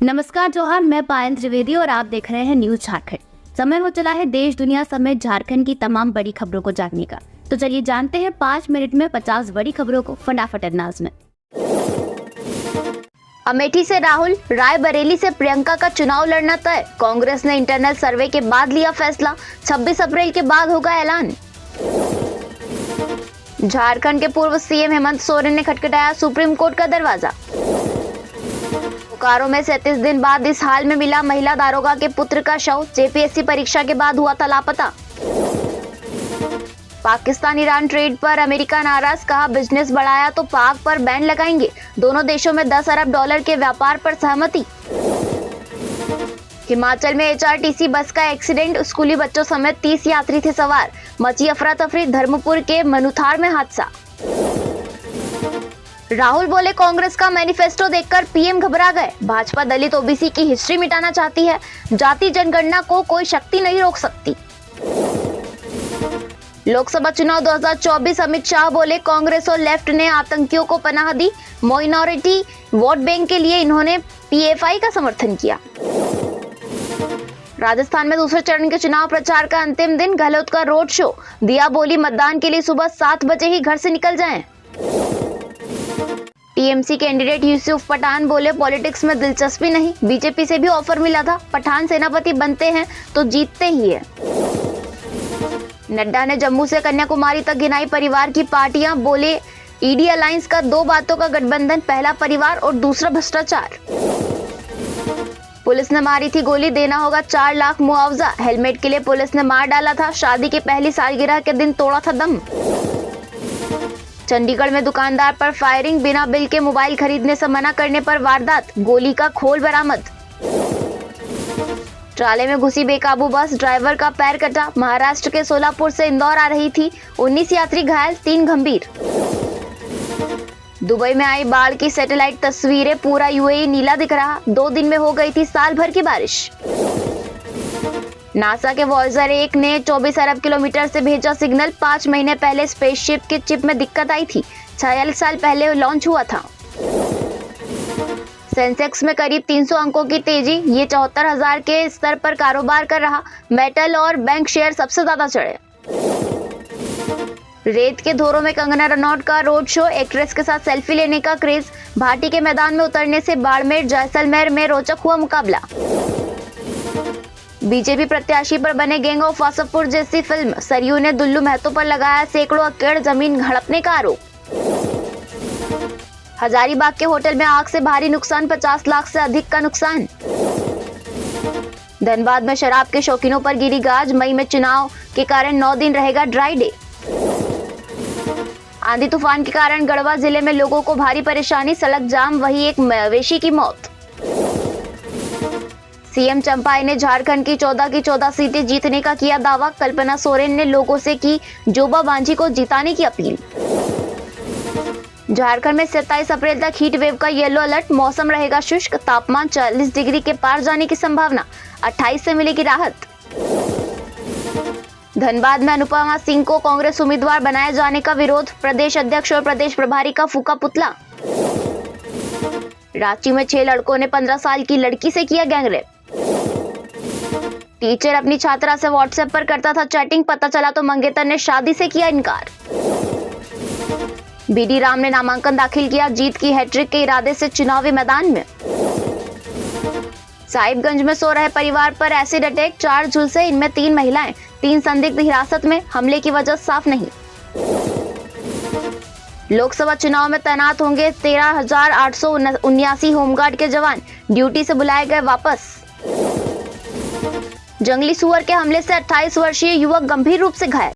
नमस्कार जोहार, मैं पायल त्रिवेदी और आप देख रहे हैं न्यूज झारखंड। समय हो चला है देश दुनिया समेत झारखंड की तमाम बड़ी खबरों को जानने का। तो चलिए जानते हैं 5 मिनट में 50 बड़ी खबरों को फटाफट अंदाज में। अमेठी से राहुल, रायबरेली से प्रियंका का चुनाव लड़ना तय। कांग्रेस ने इंटरनल सर्वे के बाद लिया फैसला। 26 अप्रैल के बाद होगा ऐलान। झारखंड के पूर्व सीएम हेमंत सोरेन ने खटखटाया सुप्रीम कोर्ट का दरवाजा। बोकारो में 37 दिन बाद इस हाल में मिला महिला दारोगा के पुत्र का शव। जेपीएससी परीक्षा के बाद हुआ था लापता। पाकिस्तान ईरान ट्रेड पर अमेरिका नाराज, कहा बिजनेस बढ़ाया तो पाक पर बैन लगाएंगे। दोनों देशों में 10 अरब डॉलर के व्यापार पर सहमति। हिमाचल में एचआरटीसी बस का एक्सीडेंट, स्कूली बच्चों समेत 30 यात्री थे सवार। मची अफरा तफरी, धर्मपुर के मनुथार में हादसा। राहुल बोले कांग्रेस का मैनिफेस्टो देखकर पीएम घबरा गए। भाजपा दलित ओबीसी की हिस्ट्री मिटाना चाहती है। जाति जनगणना को कोई शक्ति नहीं रोक सकती। लोकसभा चुनाव 2024, अमित शाह बोले कांग्रेस और लेफ्ट ने आतंकियों को पनाह दी। माइनॉरिटी वोट बैंक के लिए इन्होंने पीएफआई का समर्थन किया। राजस्थान में दूसरे चरण के चुनाव प्रचार का अंतिम दिन, गहलोत का रोड शो। दिया बोली मतदान के लिए सुबह 7 बजे ही घर से निकल जाएं। टीएमसी कैंडिडेट यूसुफ पठान बोले पॉलिटिक्स में दिलचस्पी नहीं। बीजेपी से भी ऑफर मिला था। पठान सेनापति बनते हैं तो जीतते ही है। नड्डा ने जम्मू से कन्याकुमारी तक गिनाई परिवार की पार्टियां। बोले ईडी अलायंस का 2 बातों का गठबंधन, पहला परिवार और दूसरा भ्रष्टाचार। पुलिस ने मारी थी गोली, देना होगा 4 लाख मुआवजा। हेलमेट के लिए पुलिस ने मार डाला था। शादी की पहली सालगिरह के दिन तोड़ा था दम। चंडीगढ़ में दुकानदार पर फायरिंग, बिना बिल के मोबाइल खरीदने से मना करने पर वारदात। गोली का खोल बरामद। ट्राले में घुसी बेकाबू बस, ड्राइवर का पैर कटा। महाराष्ट्र के सोलापुर से इंदौर आ रही थी। 19 यात्री घायल, 3 गंभीर। दुबई में आई बाढ़ की सैटेलाइट तस्वीरें, पूरा यूएई नीला दिख रहा। 2 दिन में हो गई थी साल भर की बारिश। नासा के वॉयेजर 1 ने 24 अरब किलोमीटर से भेजा सिग्नल। 5 महीने पहले स्पेसशिप के चिप में दिक्कत आई थी। 46 साल पहले लॉन्च हुआ था। सेंसेक्स में करीब 300 अंकों की तेजी, ये 74,000 के स्तर पर कारोबार कर रहा। मेटल और बैंक शेयर सबसे ज्यादा चढ़े। रेत के धोरों में कंगना रनौत का रोड शो, एक्ट्रेस के साथ सेल्फी लेने का क्रेज। भाटी के मैदान में उतरने से बाड़मेर जैसलमेर में रोचक हुआ मुकाबला। बीजेपी प्रत्याशी पर बने गैंग ऑफ वासवपुर जैसी फिल्म। सरयू ने दुल्लू महतो पर लगाया सैकड़ों एकड़ जमीन हड़पने का आरोप। हजारीबाग के होटल में आग से भारी नुकसान, 50 लाख से अधिक का नुकसान। धनबाद में शराब के शौकीनों पर गिरी गाज। मई में चुनाव के कारण 9 दिन रहेगा ड्राई डे। आंधी तूफान के कारण गढ़वा जिले में लोगों को भारी परेशानी, सड़क जाम, वही एक मवेशी की मौत। सीएम चंपाई ने झारखंड की 14 सीटें जीतने का किया दावा। कल्पना सोरेन ने लोगों से की जोबा बांझी को जिताने की अपील। झारखंड में 27 अप्रैल तक हीट वेव का येलो अलर्ट। मौसम रहेगा शुष्क, तापमान 40 डिग्री के पार जाने की संभावना। 28 से मिलेगी राहत। धनबाद में अनुपमा सिंह को कांग्रेस उम्मीदवार बनाए जाने का विरोध। प्रदेश अध्यक्ष और प्रदेश प्रभारी का फूका पुतला। रांची में 6 लड़कों ने 15 साल की लड़की से किया गैंगरेप। टीचर अपनी छात्रा से व्हाट्सएप पर करता था चैटिंग, पता चला तो मंगेतर ने शादी से किया इनकार। बीडी राम ने नामांकन दाखिल किया, जीत की हैट्रिक के इरादे से चुनावी मैदान में। साहिबगंज में सो रहे परिवार पर एसिड अटैक, 4 झुलसे, इनमें 3 महिलाएं। 3 संदिग्ध हिरासत में, हमले की वजह साफ नहीं। लोकसभा चुनाव में तैनात होंगे 13,879 होमगार्ड के जवान। ड्यूटी से बुलाए गए वापस। जंगली सुअर के हमले से 28 वर्षीय युवक गंभीर रूप से घायल।